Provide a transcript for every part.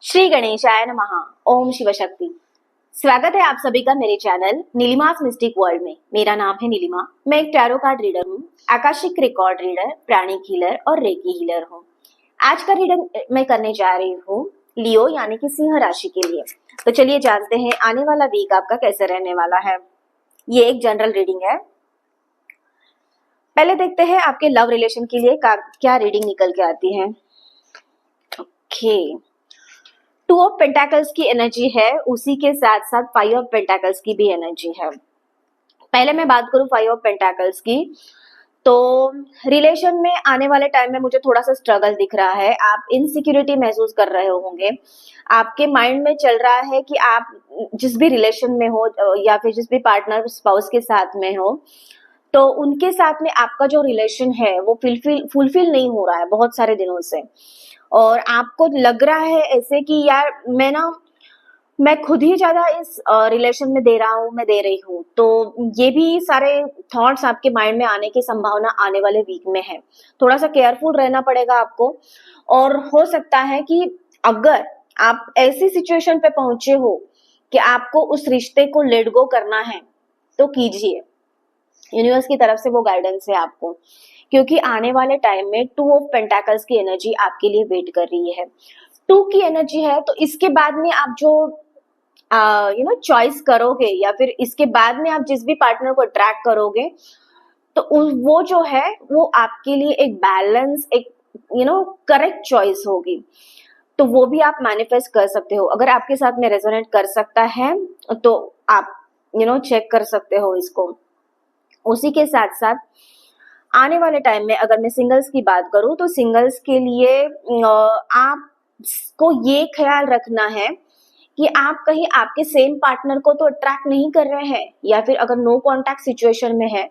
श्री गणेशाय नमः। ओम शिव शक्ति। स्वागत है आप सभी का मेरे चैनल नीलिमास मिस्टिक वर्ल्ड में। मेरा नाम है नीलिमा। मैं एक टैरो कार्ड रीडर हूँ, आकाशिक रिकॉर्ड रीडर, प्राणिक हीलर और रेकी हीलर हूँ। आज का रीडर मैं करने जा रही हूँ लियो यानी कि सिंह राशि के लिए। तो चलिए जानते हैं आने वाला वीक आपका कैसे रहने वाला है। ये एक जनरल रीडिंग है। पहले देखते हैं आपके लव रिलेशन के लिए क्या रीडिंग निकल के आती है। ओके, 2 ऑफ पेंटाकल्स की एनर्जी है, उसी के साथ साथ 5 ऑफ पेंटाकल्स की भी एनर्जी है। पहले मैं बात करूं 5 ऑफ पेंटाकल्स की, तो रिलेशन में आने वाले टाइम में मुझे थोड़ा सा स्ट्रगल दिख रहा है। आप इनसिक्योरिटी महसूस कर रहे होंगे। आपके माइंड में चल रहा है कि आप जिस भी रिलेशन में हो या फिर जिस भी पार्टनर स्पाउस के साथ में हो, तो उनके साथ में आपका जो रिलेशन है वो फुलफिल नहीं हो रहा है बहुत सारे दिनों से। और आपको लग रहा है ऐसे कि यार मैं खुद ही ज्यादा इस रिलेशन में दे रहा हूँ, मैं दे रही हूँ। तो ये भी सारे थॉट्स आपके माइंड में आने की संभावना आने वाले वीक में है। थोड़ा सा केयरफुल रहना पड़ेगा आपको। और हो सकता है कि अगर आप ऐसी सिचुएशन पे पहुंचे हो कि आपको उस रिश्ते को लेट गो करना है तो कीजिए। यूनिवर्स की तरफ से वो गाइडेंस है आपको, क्योंकि आने वाले टाइम में 2 ऑफ पेंटाकल्स की एनर्जी आपके लिए वेट कर रही है। 2 की एनर्जी है, तो इसके बाद में आप जो चॉइस करोगे या फिर इसके बाद में आप जिस भी पार्टनर को अट्रैक्ट करोगे, तो वो जो है वो आपके लिए एक बैलेंस, एक करेक्ट चॉइस होगी। तो वो भी आप मैनिफेस्ट कर सकते हो। अगर आपके साथ में रेजोनेट कर सकता है तो आप चेक कर सकते हो इसको। उसी के साथ साथ आने वाले टाइम में अगर मैं सिंगल्स की बात करूं, तो सिंगल्स के लिए आपको ये ख्याल रखना है कि आप कहीं आपके सेम पार्टनर को तो अट्रैक्ट नहीं कर रहे हैं, या फिर अगर नो कांटेक्ट सिचुएशन में है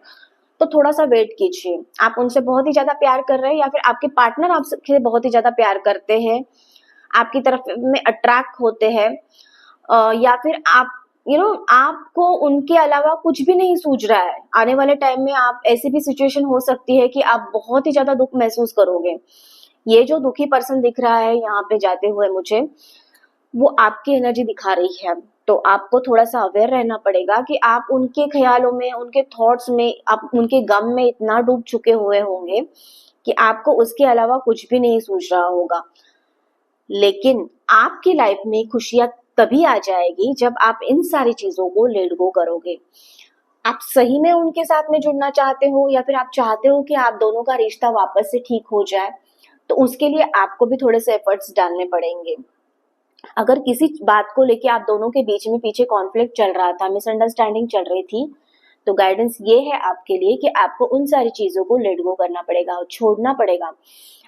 तो थोड़ा सा वेट कीजिए। आप उनसे बहुत ही ज्यादा प्यार कर रहे हैं या फिर आपके पार्टनर आपसे बहुत ही ज्यादा प्यार करते हैं, आपकी तरफ में अट्रैक्ट होते हैं, या फिर आप आपको उनके अलावा कुछ भी नहीं सूझ रहा है। आने वाले टाइम में आप ऐसी भी सिचुएशन हो सकती है कि आप बहुत ही ज्यादा दुख महसूस करोगे। ये जो दुखी पर्सन दिख रहा है यहाँ पे जाते हुए मुझे, वो आपकी एनर्जी दिखा रही है। तो आपको थोड़ा सा अवेयर रहना पड़ेगा कि आप उनके ख्यालों में, उनके थॉट्स में, आप उनके गम में इतना डूब चुके हुए होंगे कि आपको उसके अलावा कुछ भी नहीं सूझ रहा होगा। लेकिन आपकी लाइफ में खुशियां तभी आ जाएगी जब आप इन सारी चीजों को लेट गो करोगे। आप सही में उनके साथ में जुड़ना चाहते हो या फिर आप चाहते हो कि आप दोनों का रिश्ता वापस से ठीक हो जाए, तो उसके लिए आपको भी थोड़े से एफर्ट्स डालने पड़ेंगे। अगर किसी बात को लेके आप दोनों के बीच में पीछे कॉन्फ्लिक्ट चल रहा था, मिसअंडरस्टैंडिंग चल रही थी, तो गाइडेंस ये है आपके लिए कि आपको उन सारी चीजों को लेट गो करना पड़ेगा और छोड़ना पड़ेगा।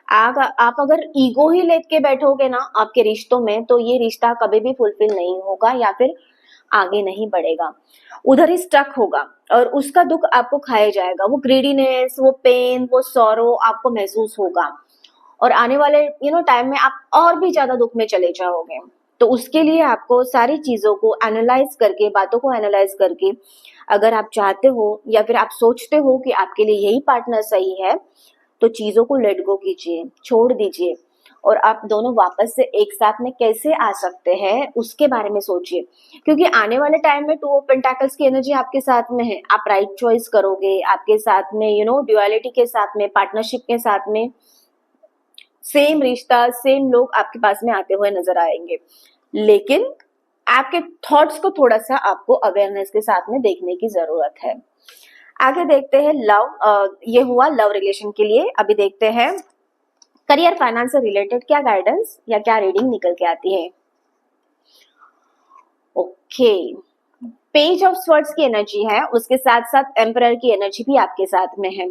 आप अगर ईगो ही लेके बैठोगे ना आपके रिश्तों में, तो ये रिश्ता कभी भी फुलफिल नहीं होगा या फिर आगे नहीं बढ़ेगा, उधर ही स्टक होगा और उसका दुख आपको खाया जाएगा। वो ग्रीडीनेस, वो पेन, वो सॉरो आपको महसूस होगा और आने वाले टाइम में आप और भी ज्यादा दुख में चले जाओगे। तो उसके लिए आपको सारी चीजों को एनालाइज करके, बातों को एनालाइज करके, अगर आप चाहते हो या फिर आप सोचते हो कि आपके लिए यही पार्टनर सही है, तो चीजों को लेट गो कीजिए, छोड़ दीजिए और आप दोनों वापस से एक साथ में कैसे आ सकते हैं उसके बारे में सोचिए। क्योंकि आने वाले टाइम में 2 ऑफ पेंटाकल्स की एनर्जी आपके साथ में है। आप राइट चॉइस करोगे, आपके साथ में ड्युअलिटी के साथ में, पार्टनरशिप के साथ में सेम रिश्ता, सेम लोग आपके पास में आते हुए नजर आएंगे। लेकिन आपके थॉट्स को थोड़ा सा आपको अवेयरनेस के साथ में देखने की जरूरत है। आगे देखते हैं लव। ये हुआ लव रिलेशन के लिए। अभी देखते हैं करियर, फाइनेंस से रिलेटेड क्या गाइडेंस या क्या रीडिंग निकल के आती है। ओके, पेज ऑफ स्वर्ड्स की एनर्जी है, उसके साथ साथ एम्परर की एनर्जी भी आपके साथ में है।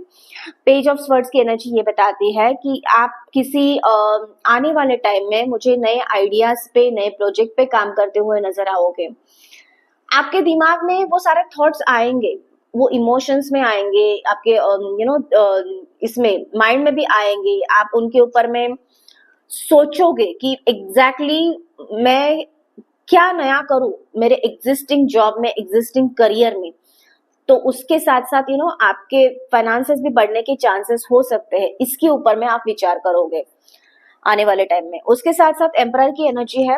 पेज ऑफ स्वर्ड्स की एनर्जी ये बताती है कि आप किसी आने वाले टाइम में मुझे नए आइडियाज पे, नए प्रोजेक्ट पे काम करते हुए नजर आओगे। आपके दिमाग में वो सारे थॉट्स आएंगे, वो इमोशंस में आएंगे, आपके इसमें माइंड में भी आएंगे। आप उनके ऊपर में सोचोगे कि एग्जैक्टली मैं क्या नया करूं मेरे एग्जिस्टिंग जॉब में, एग्जिस्टिंग करियर में। तो उसके साथ साथ आपके फाइनेंसेस भी बढ़ने के चांसेस हो सकते हैं, इसके ऊपर में आप विचार करोगे। आने वाले टाइम में। उसके साथ साथ एम्परर की एनर्जी है।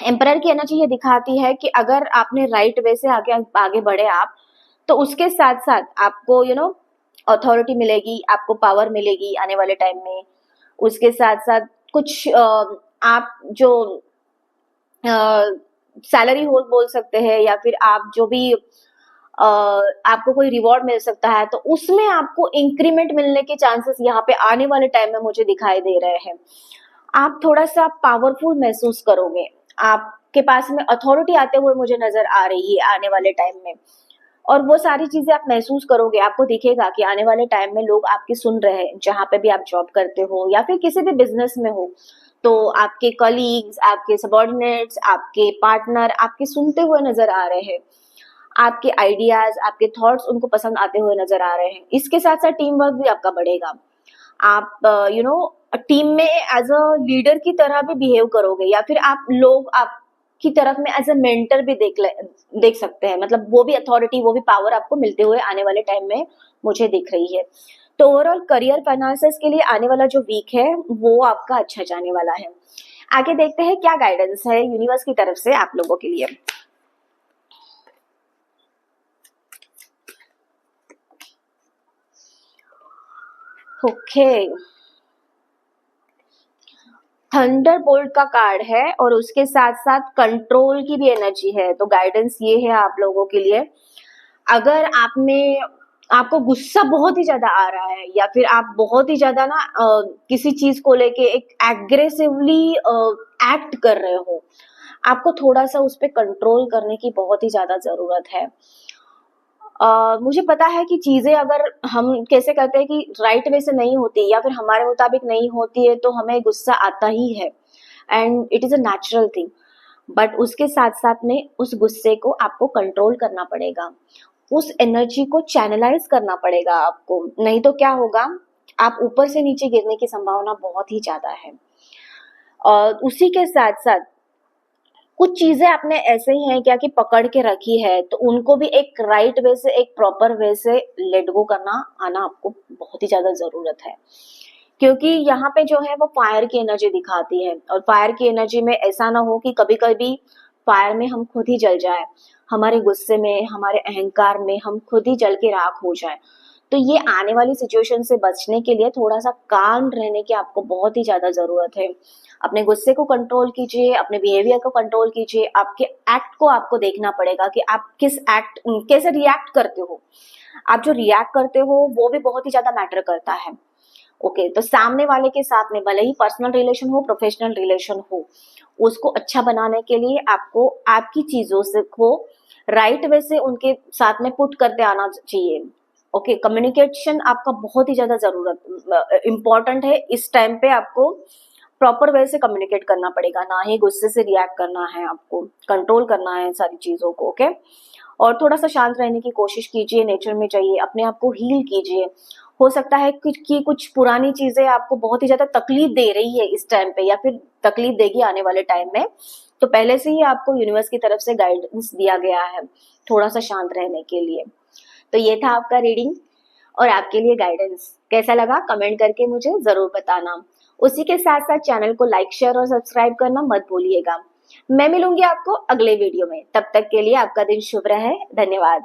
एम्परर की एनर्जी ये दिखाती है कि अगर आपने राइट वे से आगे आगे बढ़े आप, तो उसके साथ साथ आपको अथॉरिटी मिलेगी, आपको पावर मिलेगी आने वाले टाइम में। उसके साथ साथ कुछ आप जो सैलरी होल बोल सकते हैं, या फिर आप जो भी आपको कोई रिवॉर्ड मिल सकता है, तो उसमें आपको इंक्रीमेंट मिलने के चांसेस यहाँ पे आने वाले टाइम में मुझे दिखाई दे रहे हैं। आप थोड़ा सा पावरफुल महसूस करोगे, आपके पास में अथॉरिटी आते हुए मुझे नजर आ रही है आने वाले टाइम में, और वो सारी चीजें आप महसूस करोगे। आपको दिखेगा कि आने वाले टाइम में लोग आपकी सुन रहे हैं, जहां पे भी आप जॉब करते हो या फिर किसी भी बिजनेस में हो, तो आपके कलीग्स, आपके सबॉर्डिनेट्स, आपके पार्टनर आपके सुनते हुए नजर आ रहे हैं। आपके आइडियाज, आपके थॉट्स उनको पसंद आते हुए नजर आ रहे हैं। इसके साथ साथ टीम वर्क भी आपका बढ़ेगा। आप टीम में एज अ लीडर की तरह भी बिहेव करोगे, या फिर आप लोग आपकी तरफ में एज अ मेंटर भी देख सकते हैं। मतलब वो भी अथॉरिटी, वो भी पावर आपको मिलते हुए आने वाले टाइम में मुझे दिख रही है। तो ओवरऑल करियर फाइनेंसेस के लिए आने वाला जो वीक है वो आपका अच्छा जाने वाला है। आगे देखते हैं क्या गाइडेंस है यूनिवर्स की तरफ से आप लोगों के लिए। ओके, थंडर बोल्ट का कार्ड है और उसके साथ साथ कंट्रोल की भी एनर्जी है। तो गाइडेंस ये है आप लोगों के लिए, अगर आपको गुस्सा बहुत ही ज्यादा आ रहा है, या फिर आप बहुत ही ज्यादा किसी चीज को लेके एक एग्रेसिवली एक्ट कर रहे हो, आपको थोड़ा सा उस पर कंट्रोल करने की बहुत ही ज्यादा जरूरत है। मुझे पता है कि चीजें अगर हम कैसे कहते हैं कि राइट वे से नहीं होती या फिर हमारे मुताबिक नहीं होती है, तो हमें गुस्सा आता ही है, and it is a natural thing. But उसके साथ साथ में उस गुस्से को आपको कंट्रोल करना पड़ेगा, उस एनर्जी को चैनलाइज करना पड़ेगा आपको, नहीं तो क्या होगा, आप ऊपर से नीचे गिरने की संभावना बहुत ही ज्यादा है। और उसी के साथ साथ कुछ चीजें आपने ऐसे ही हैं क्या कि पकड़ के रखी है, तो उनको भी एक राइट वे से, एक प्रॉपर वे से लेट गो करना आना आपको बहुत ही ज्यादा जरूरत है। क्योंकि यहाँ पे जो है वो फायर की एनर्जी दिखाती है, और फायर की एनर्जी में ऐसा ना हो कि कभी कभी फायर में हम खुद ही जल जाए, हमारे गुस्से में, हमारे अहंकार में हम खुद ही जल के राख हो जाए। तो ये आने वाली सिचुएशन से बचने के लिए थोड़ा सा काम रहने की आपको बहुत ही ज्यादा जरूरत है। अपने गुस्से को कंट्रोल कीजिए, अपने बिहेवियर को कंट्रोल कीजिए, आपके एक्ट को आपको देखना पड़ेगा कि आप कैसे रिएक्ट करते हो। आप जो रिएक्ट करते हो वो भी बहुत ही ज्यादा मैटर करता है। ओके, तो सामने वाले के साथ में भले ही पर्सनल रिलेशन हो, प्रोफेशनल रिलेशन हो, उसको अच्छा बनाने के लिए आपको आपकी चीजों से को राइट वे से उनके साथ में पुट करते आना चाहिए। ओके, कम्युनिकेशन आपका बहुत ही ज्यादा जरूरत इंपॉर्टेंट है इस टाइम पे। आपको प्रॉपर वे से कम्युनिकेट करना पड़ेगा, ना ही गुस्से से रिएक्ट करना है, आपको कंट्रोल करना है सारी चीजों को। ओके, और थोड़ा सा शांत रहने की कोशिश कीजिए, नेचर में जाइए, अपने आप को हील कीजिए। हो सकता है कि कुछ पुरानी चीजें आपको बहुत ही ज्यादा तकलीफ दे रही है इस टाइम पे, या फिर तकलीफ देगी आने वाले टाइम में, तो पहले से ही आपको यूनिवर्स की तरफ से गाइडेंस दिया गया है थोड़ा सा शांत रहने के लिए। तो ये था आपका रीडिंग और आपके लिए गाइडेंस। कैसा लगा कमेंट करके मुझे जरूर बताना। उसी के साथ साथ चैनल को लाइक, शेयर और सब्सक्राइब करना मत भूलिएगा। मैं मिलूंगी आपको अगले वीडियो में, तब तक के लिए आपका दिन शुभ रहे। धन्यवाद।